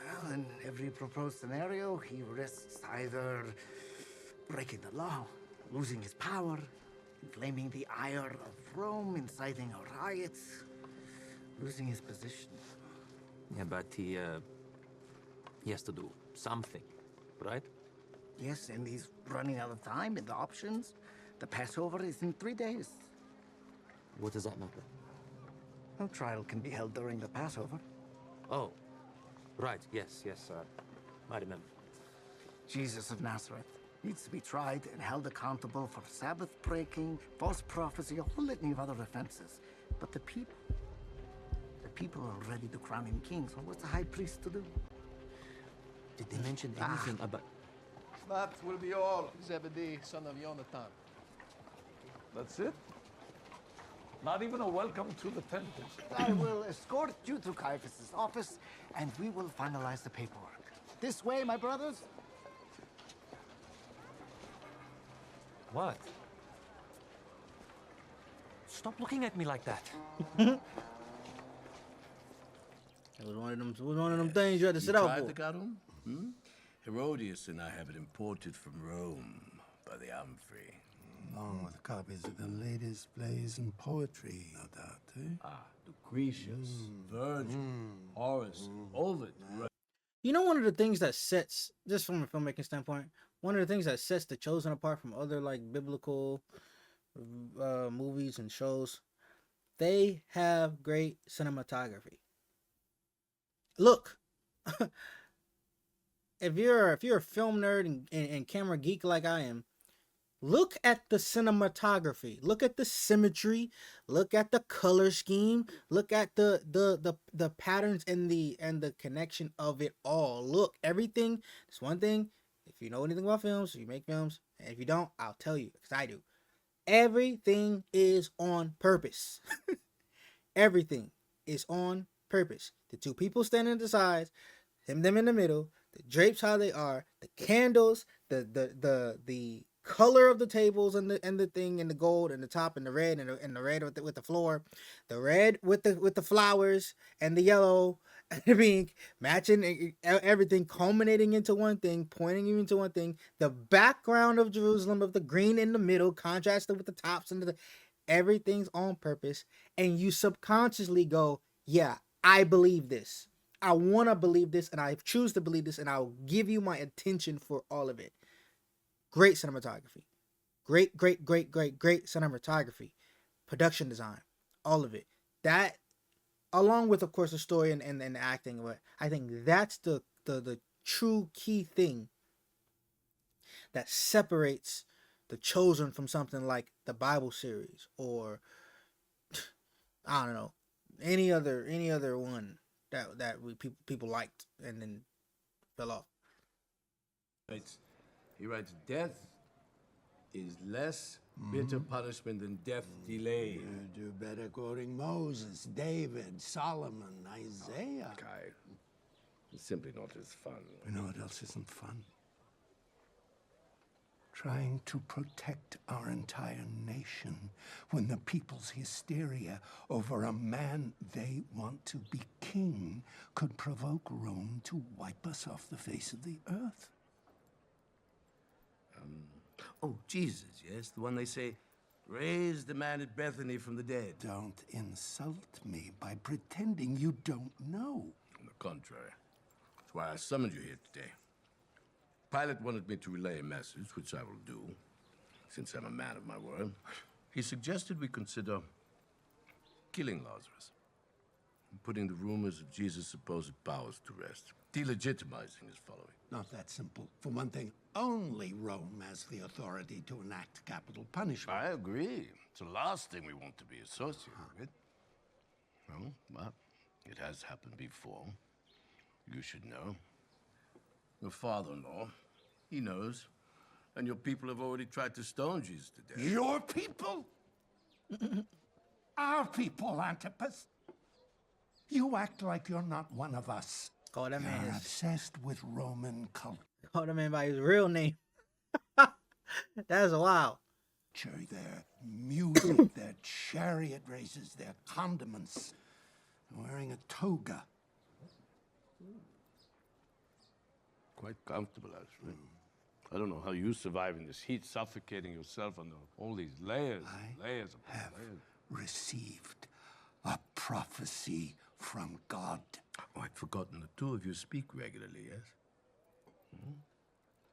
Well, in every proposed scenario, he risks either breaking the law, losing his power, inflaming the ire of Rome, inciting a riot, losing his position. Yeah, but he has to do something, right? Yes, and he's running out of time in the options. The Passover is in 3 days. What does that matter? No trial can be held during the Passover. Oh, right, yes, I remember. Jesus of Nazareth needs to be tried and held accountable for Sabbath breaking, false prophecy, a whole litany of other offenses. But the people are ready to crown him king, so what's the high priest to do? Did they mention anything about... That will be all, Zebedee, son of Jonathan. That's it? Not even a welcome to the temple. I will escort you to Caiaphas' office, and we will finalize the paperwork. This way, my brothers. What? Stop looking at me like that. It was one of them things you had to sit out tried for. the garum? Hmm? Herodias and I have it imported from Rome by the Amphrey. Along with copies of the latest plays and poetry, no doubt, eh? Lucretius, Virgil, Horace, Ovid. You know, one of the things that sets, just from a filmmaking standpoint, one of the things that sets The Chosen apart from other like biblical movies and shows, they have great cinematography. Look, if you're a film nerd and camera geek like I am, look at the cinematography. Look at the symmetry. Look at the color scheme. Look at the patterns and the connection of it all. Look, everything. It's one thing. If you know anything about films, you make films. And if you don't, I'll tell you, because I do. Everything is on purpose. Everything is on purpose. The two people standing at the sides, them in the middle, the drapes how they are, the candles, the color of the tables and the thing and the gold and the top and the red and the red with the floor, the red with the flowers and the yellow and the pink, matching everything, culminating into one thing, pointing you into one thing. The background of Jerusalem of the green in the middle, contrasted with the tops and everything's on purpose, and you subconsciously go, yeah, I believe this. I want to believe this, and I choose to believe this, and I'll give you my attention for all of it. Great cinematography. Great cinematography. Production design. All of it. That, along with, of course, the story and the acting, but I think that's the true key thing that separates The Chosen from something like the Bible series or, I don't know, any other one that people liked and then fell off. He writes, death is less bitter punishment than death delayed. You do better quoting Moses, David, Solomon, Isaiah. Kai, it's simply not as fun. You know what else isn't fun? Trying to protect our entire nation when the people's hysteria over a man they want to be king could provoke Rome to wipe us off the face of the earth. Oh, Jesus, yes, the one they say raised the man at Bethany from the dead. Don't insult me by pretending you don't know. On the contrary, that's why I summoned you here today. Pilate wanted me to relay a message, which I will do, since I'm a man of my word. He suggested we consider killing Lazarus and putting the rumors of Jesus' supposed powers to rest, delegitimizing his following. Not that simple. For one thing, only Rome has the authority to enact capital punishment. I agree. It's the last thing we want to be associated with. Well, but it has happened before. You should know. Your father-in-law, he knows. And your people have already tried to stone Jesus to death. Your people? Our people, Antipas. You act like you're not one of us. Oh, that man You're is obsessed with Roman culture. Call the man by his real name. That's wild. Their music, their chariot races, their condiments. Wearing a toga. quite comfortable, actually. I don't know how you survive in this heat, suffocating yourself under all these layers, layers upon layers. Received a prophecy from God. Oh, I'd forgotten the two of you speak regularly, yes?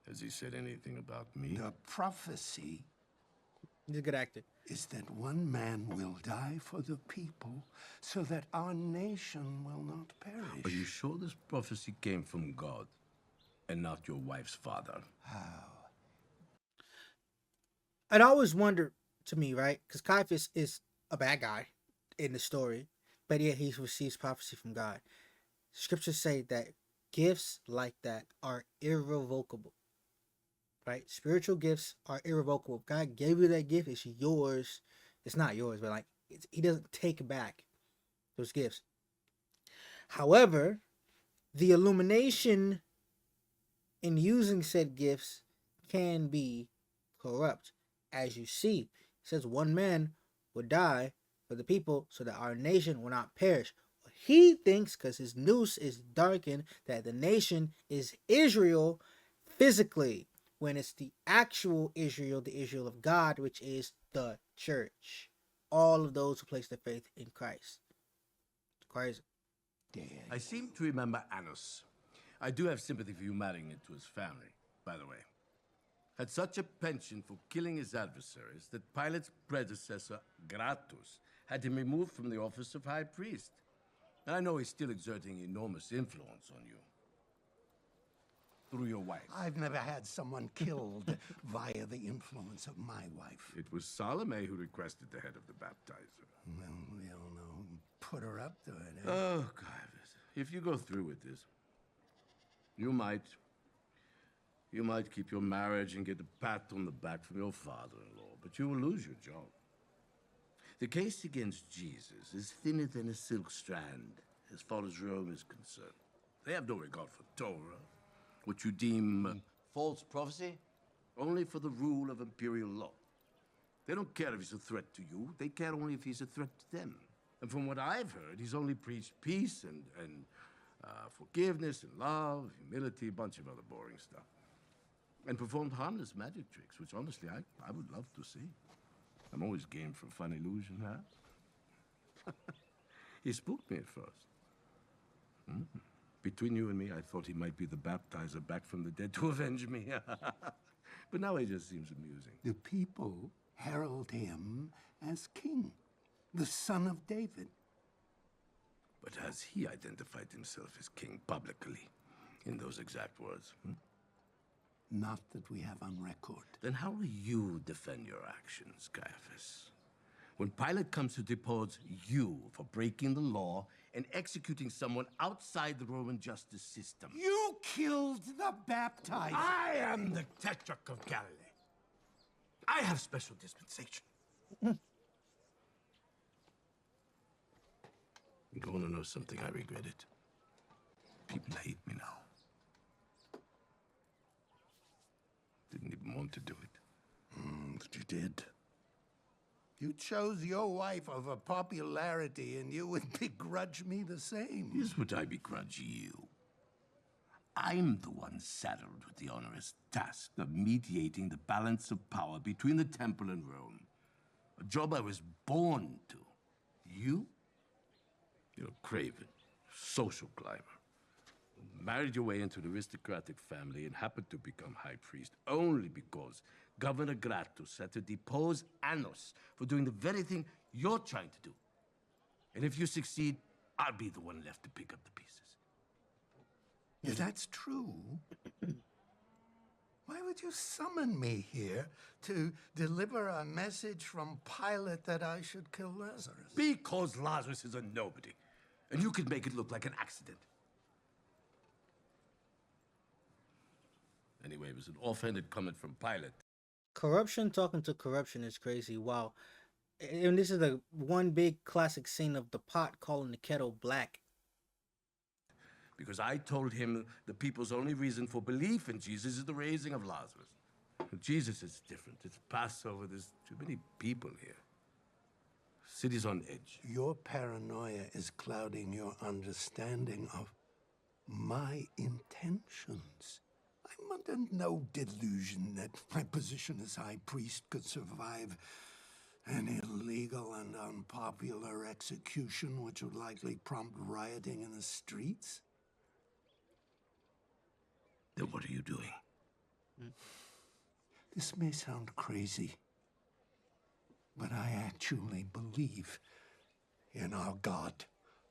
Has he said anything about me? The prophecy He's a good actor. Is that one man will die for the people so that our nation will not perish. Are you sure this prophecy came from God and not your wife's father? How? It always wondered to me, right? Because Caiaphas is a bad guy in the story, but yet he receives prophecy from God. Scriptures say that gifts like that are irrevocable, right? Spiritual gifts are irrevocable. If God gave you that gift, it's yours. It's not yours, but he doesn't take back those gifts. However, the illumination in using said gifts can be corrupt. As you see, it says one man would die for the people so that our nation will not perish. He thinks, because his noose is darkened, that the nation is Israel physically, when it's the actual Israel, the Israel of God, which is the church. All of those who place their faith in Christ. It's crazy. I seem to remember Annas. I do have sympathy for you marrying into his family, by the way. Had such a penchant for killing his adversaries that Pilate's predecessor, Gratus, had him removed from the office of high priest. And I know he's still exerting enormous influence on you. Through your wife. I've never had someone killed via the influence of my wife. It was Salome who requested the head of the baptizer. Well, we all know who put her up to it. Eh? Oh, Caiaphas, if you go through with this, you might keep your marriage and get a pat on the back from your father-in-law, but you will lose your job. The case against Jesus is thinner than a silk strand, as far as Rome is concerned. They have no regard for Torah, what you deem false prophecy? Only for the rule of imperial law. They don't care if he's a threat to you. They care only if he's a threat to them. And from what I've heard, he's only preached peace and forgiveness and love, humility, a bunch of other boring stuff. And performed harmless magic tricks, which honestly I would love to see. I'm always game for a fun illusion, huh? He spooked me at first. Between you and me, I thought he might be the baptizer back from the dead to avenge me. But now he just seems amusing. The people herald him as king, the son of David. But has he identified himself as king publicly, in those exact words? Not that we have on record. Then how will you defend your actions, Caiaphas? When Pilate comes to depose you for breaking the law and executing someone outside the Roman justice system. You killed the baptizer. I am the Tetrarch of Galilee. I have special dispensation. You want to know something? I regret it. People hate me now. Didn't even want to do it. But you did. You chose your wife over popularity, and you would begrudge me the same. Here's what I begrudge you. I'm the one saddled with the onerous task of mediating the balance of power between the temple and Rome. A job I was born to. You're a craven, social climber. Married your way into the aristocratic family and happened to become high priest only because Governor Gratus had to depose Annas for doing the very thing you're trying to do. And if you succeed, I'll be the one left to pick up the pieces. If that's true, why would you summon me here to deliver a message from Pilate that I should kill Lazarus? Because Lazarus is a nobody, and you can make it look like an accident. Anyway, it was an offhanded comment from Pilate. Corruption talking to corruption is crazy. Wow. And this is the one big classic scene of the pot calling the kettle black. Because I told him the people's only reason for belief in Jesus is the raising of Lazarus. But Jesus is different. It's Passover. There's too many people here. City's on edge. Your paranoia is clouding your understanding of my intentions. I'm under no delusion that my position as high priest could survive an illegal and unpopular execution which would likely prompt rioting in the streets. Then what are you doing? This may sound crazy, but I actually believe in our God,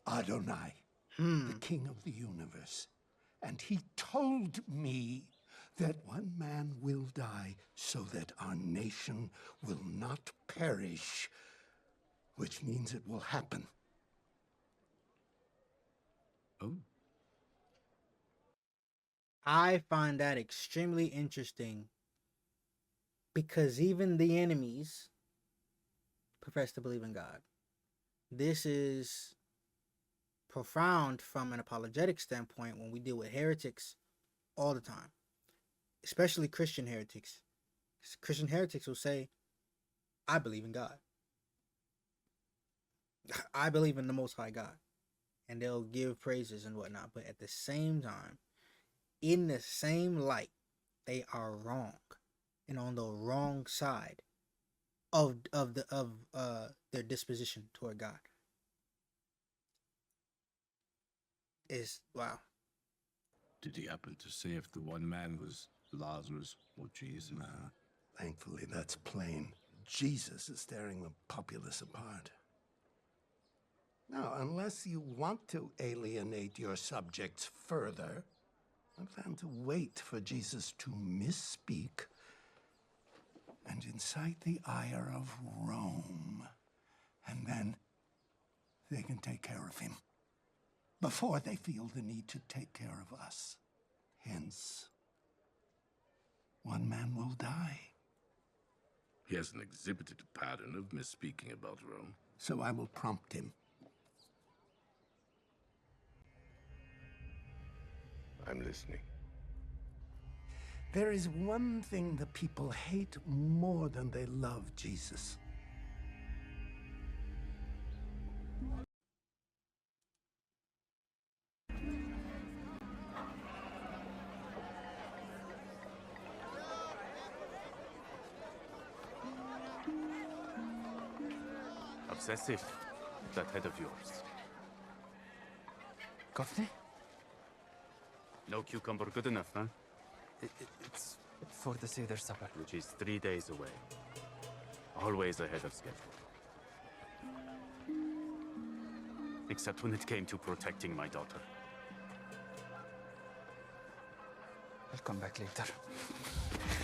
Adonai, the King of the universe. And he told me that one man will die so that our nation will not perish, which means it will happen. Oh. I find that extremely interesting because even the enemies profess to believe in God. This is profound from an apologetic standpoint when we deal with heretics all the time, especially Christian heretics. Christian heretics will say, I believe in God. I believe in the Most High God. And they'll give praises and whatnot. But at the same time, in the same light, they are wrong and on the wrong side of their disposition toward God. Is wow. Did he happen to say if the one man was Lazarus or Jesus? Nah, thankfully that's plain. Jesus is tearing the populace apart. Now, unless you want to alienate your subjects further, I plan to wait for Jesus to misspeak and incite the ire of Rome. And then they can take care of him before they feel the need to take care of us. Hence, one man will die. He hasn't exhibited a pattern of misspeaking about Rome. So I will prompt him. I'm listening. There is one thing the people hate more than they love Jesus. Obsessive, that head of yours. Coffee? No cucumber good enough, huh? It's for the Seder supper. Which is 3 days away. Always ahead of schedule. Except when it came to protecting my daughter. I'll come back later.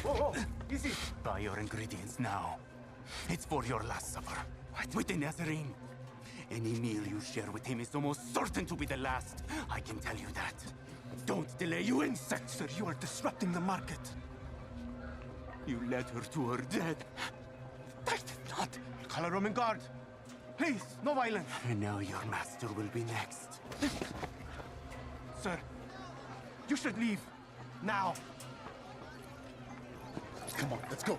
Whoa, easy! Buy your ingredients now. It's for your last supper. What? With the Nazarene. Any meal you share with him is almost certain to be the last. I can tell you that. Don't delay, you insect! Sir, you are disrupting the market. You led her to her death. I did not. Call a Roman guard. Please, no violence. And now your master will be next. Sir, you should leave. Now. Come on, let's go.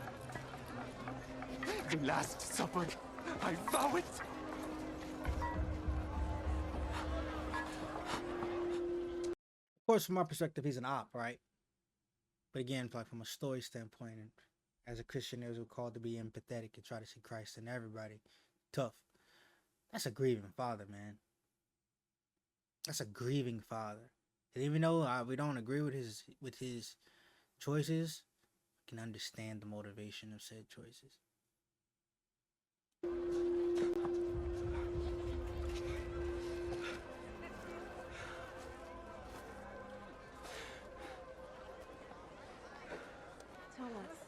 The last supper. I vow it. Of course, from my perspective, he's an op, right? But again, like from a story standpoint, and as a Christian, there's a call to be empathetic and try to see Christ in everybody. Tough. That's a grieving father, man. That's a grieving father. And even though we don't agree with his choices, I can understand the motivation of said choices. Thomas.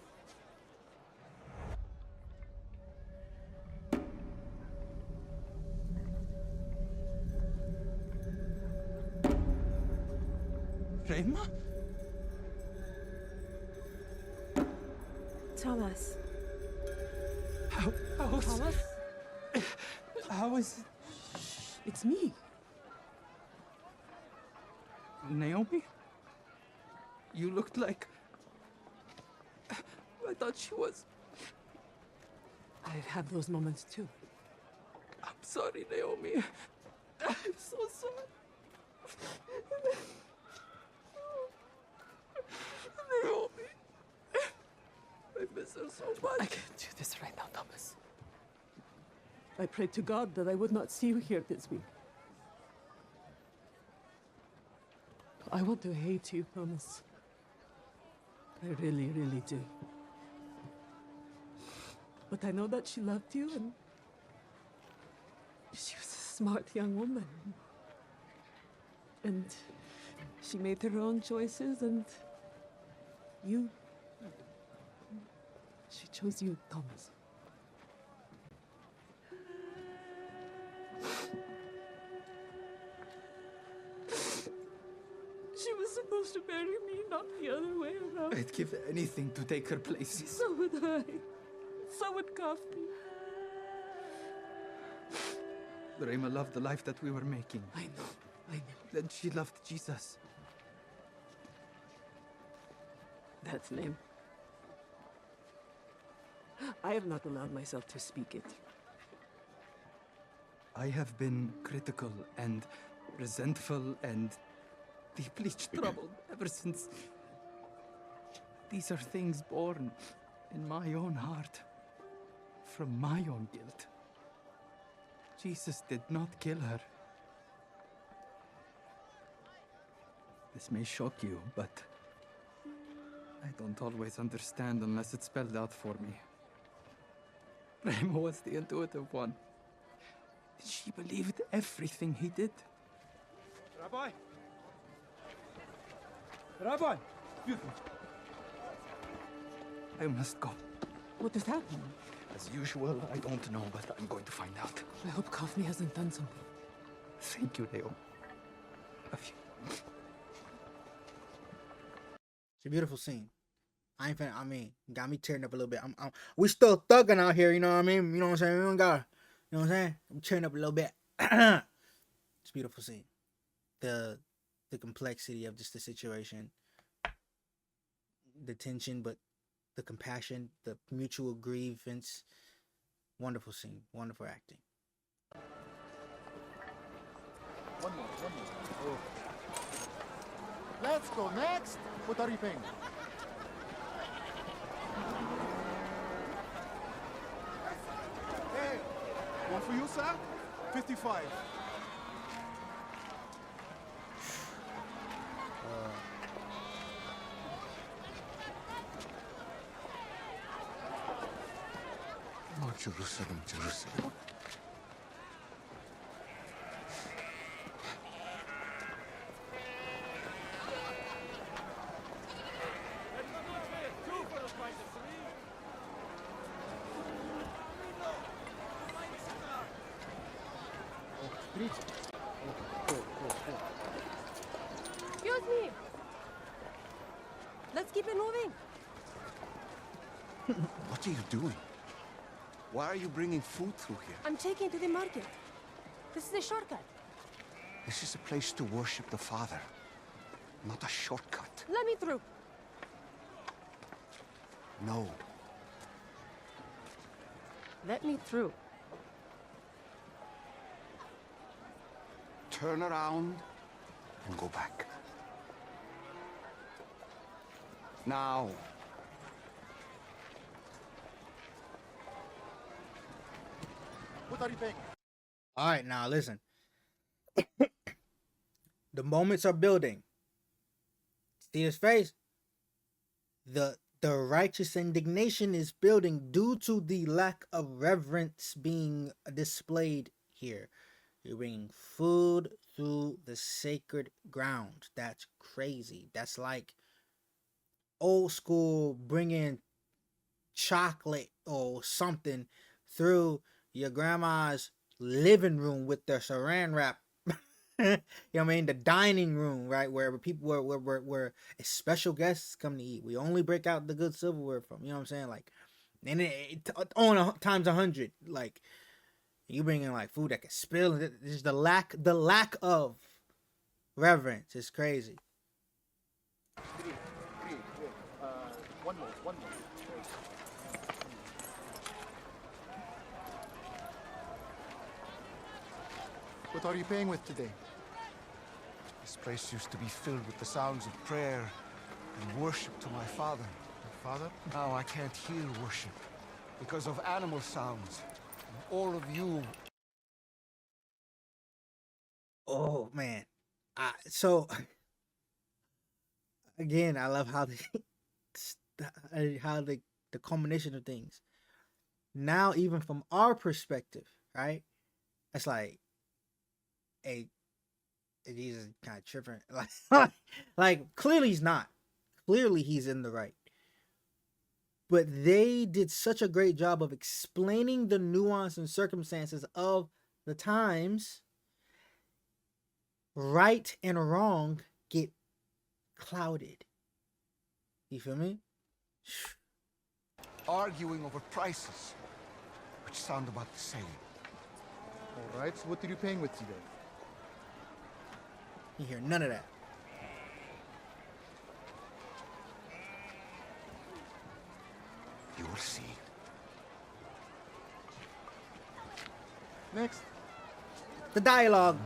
Rema? Thomas. How is... Thomas? How is it? It's me. Naomi? You looked like... I thought she was... I have those moments too. I'm sorry, Naomi. I'm so sorry. her so much. I can't do this right now, Thomas. I prayed to God that I would not see you here this week. I want to hate you, Thomas. I really, really do. But I know that she loved you, and she was a smart young woman. And she made her own choices, and she chose you, Thomas. She was supposed to marry me, not the other way around. I'd give anything to take her place. So would I. So would Kafti. Rema loved the life that we were making. I know. Then she loved Jesus. That's name. I have not allowed myself to speak it. I have been critical and resentful and deeply troubled ever since. These are things born in my own heart, from my own guilt. Jesus did not kill her. This may shock you, but I don't always understand unless it's spelled out for me. Remo was the intuitive one. She believed everything he did. Rabbi! Rabbi! Excuse me. I must go. What has happened? As usual, I don't know, but I'm going to find out. I hope Kafni hasn't done something. Thank you, Leo. Love you. It's a beautiful scene. Got me tearing up a little bit. We still thugging out here, you know what I mean? You know what I'm saying? We don't got, you know what I'm saying? I'm tearing up a little bit. It's a beautiful scene. The complexity of just the situation, the tension, but the compassion, the mutual grievance. Wonderful scene. Wonderful acting. One more. Oh. Let's go next. What are you paying? Hey, one for you, sir? 55. Oh, Jerusalem, Jerusalem. Excuse me. Let's keep it moving. What are you doing? Why are you bringing food through here? I'm taking to the market. This is a shortcut. This is a place to worship the Father, not a shortcut. Let me through. No. Let me through. Turn around and go back. Now. What are you paying? All right, now listen. The moments are building. See his face? The righteous indignation is building due to the lack of reverence being displayed here. You're bringing food through the sacred ground. That's crazy. That's like old school bringing chocolate or something through your grandma's living room with the saran wrap. You know what I mean? The dining room, right? Where people where special guests come to eat. We only break out the good silverware from. You know what I'm saying? Like, and it on times 100. Like, you bring in like food that can spill. Just the lack of reverence is crazy. One more. What are you paying with today? This place used to be filled with the sounds of prayer and worship to my Father. Father? Now I can't hear worship because of animal sounds. And all of you. Oh man. So again, I love how the combination of things. Now, even from our perspective, right? It's like, hey, Jesus kind of tripping. Like clearly he's not. Clearly he's in the right. But they did such a great job of explaining the nuance and circumstances of the times. Right and wrong get clouded. You feel me? Arguing over prices, which sound about the same. All right, so what did you paying with today? You hear none of that. You will see. Next. The dialogue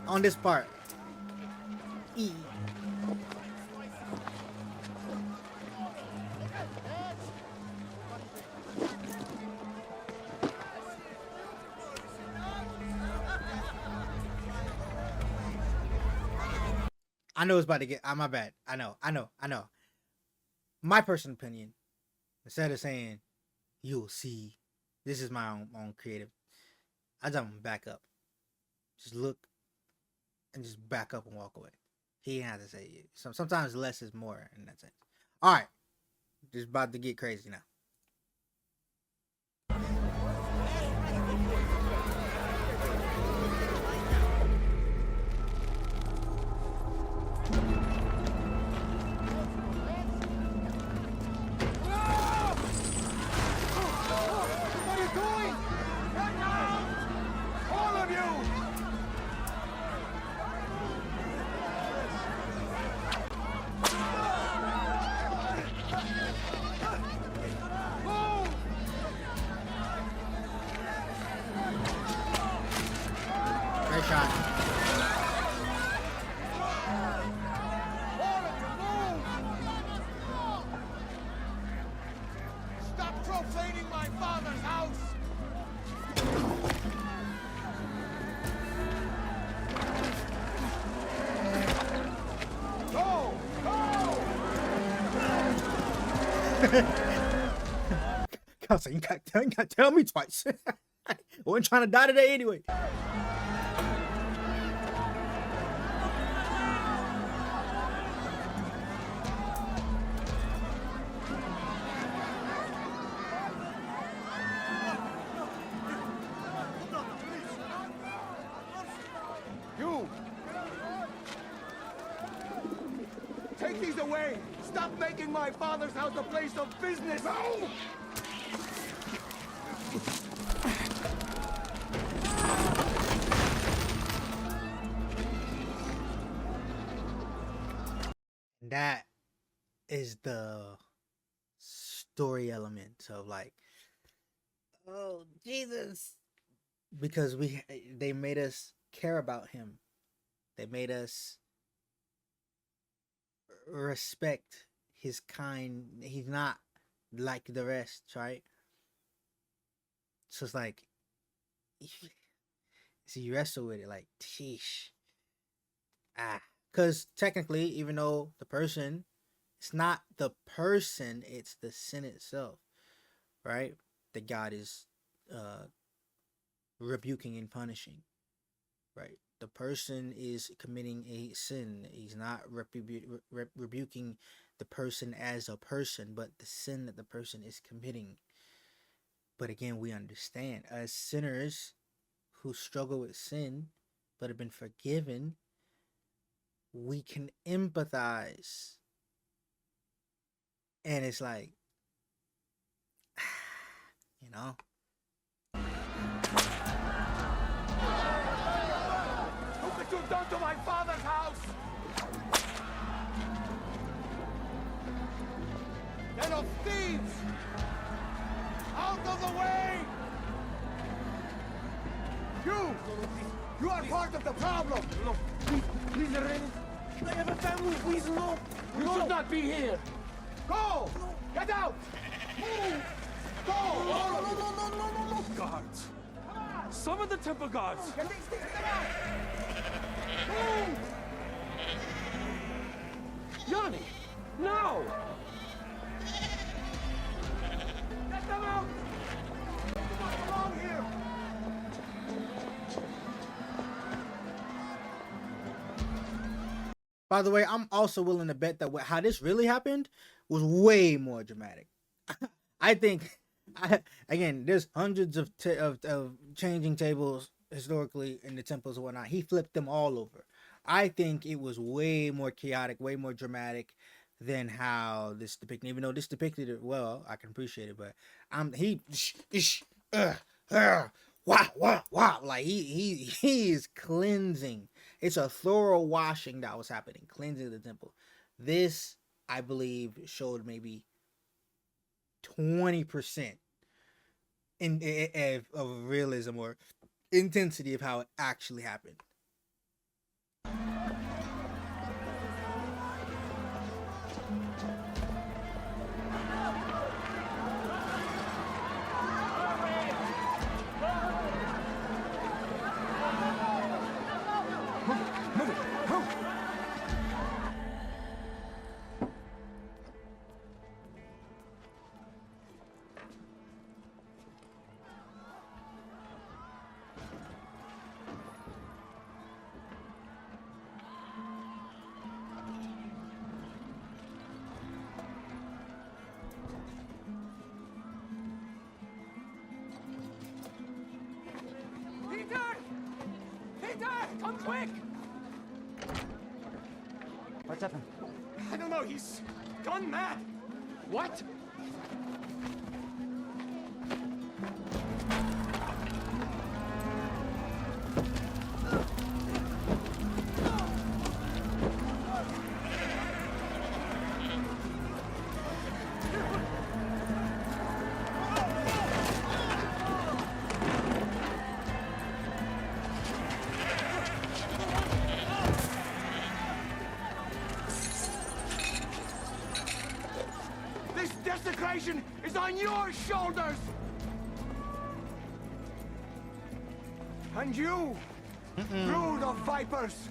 on this part. E. I know it's about to get. My bad. I know. My personal opinion, instead of saying, "You'll see," this is my own creative. I tell him back up. Just look, and just back up and walk away. He had to say it. Sometimes less is more in that sense. All right, just about to get crazy now. Great shot. Stop profaning my father's house! Go! Go! You can't tell me twice. I wasn't trying to die today anyway. You! Take these away! Stop making my father's house a place of business! No! That is the story element of like, oh Jesus, because they made us care about him. They made us respect his kind. He's not like the rest, right? So it's like, so you wrestle with it like, sheesh. Because technically, even though the person, it's not the person, it's the sin itself, right? That God is rebuking and punishing, right? The person is committing a sin. He's not rebuking the person as a person, but the sin that the person is committing. But again, we understand as sinners who struggle with sin but have been forgiven, we can empathize. And it's like, you know, Look what you've done to my father's house! Den of thieves! Out of the way! You are part of the problem! Please, Irene. I have a family, please, no! You should not be here! Go! Get out! Move! Go! All of you! No, guards! Summon the temple guards! Get these things out! Move! Yanni! No! Get them out! You don't belong here! By the way, I'm also willing to bet that how this really happened was way more dramatic. I think, again, there's hundreds of changing tables historically in the temples and whatnot. He flipped them all over. I think it was way more chaotic, way more dramatic than how this depicted. Even though this depicted it well, I can appreciate it. But wow, like he is cleansing. It's a thorough washing that was happening, cleansing the temple. This, I believe, showed maybe 20% of realism or intensity of how it actually happened. Come quick! What's happened? I don't know, he's gone mad! What? Desecration is on your shoulders! And you, brood of vipers!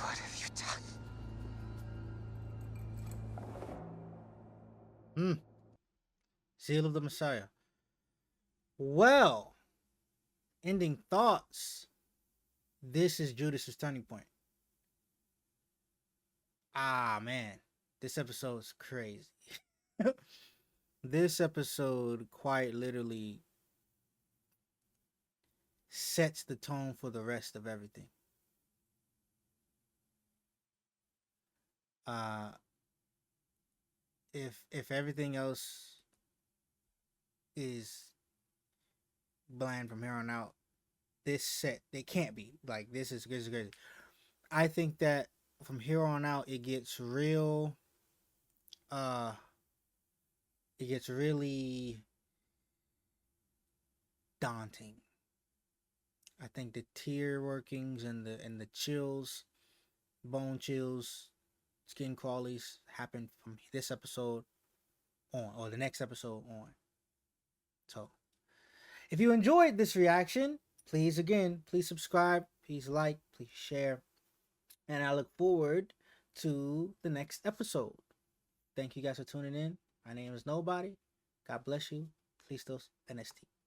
What have you done? Seal of the Messiah. Well, ending thoughts. This is Judas's turning point. Ah, man. This episode's crazy. This episode quite literally sets the tone for the rest of everything. If everything else is bland from here on out, this set, they can't be. Like, this is crazy. I think that from here on out it gets real it gets really daunting. I think the tear workings and the chills, bone chills, skin crawlies happen from this episode on, or the next episode on. So, if you enjoyed this reaction, please subscribe, please like, please share, and I look forward to the next episode. Thank you guys for tuning in. My name is Nobody. God bless you. Please, NST.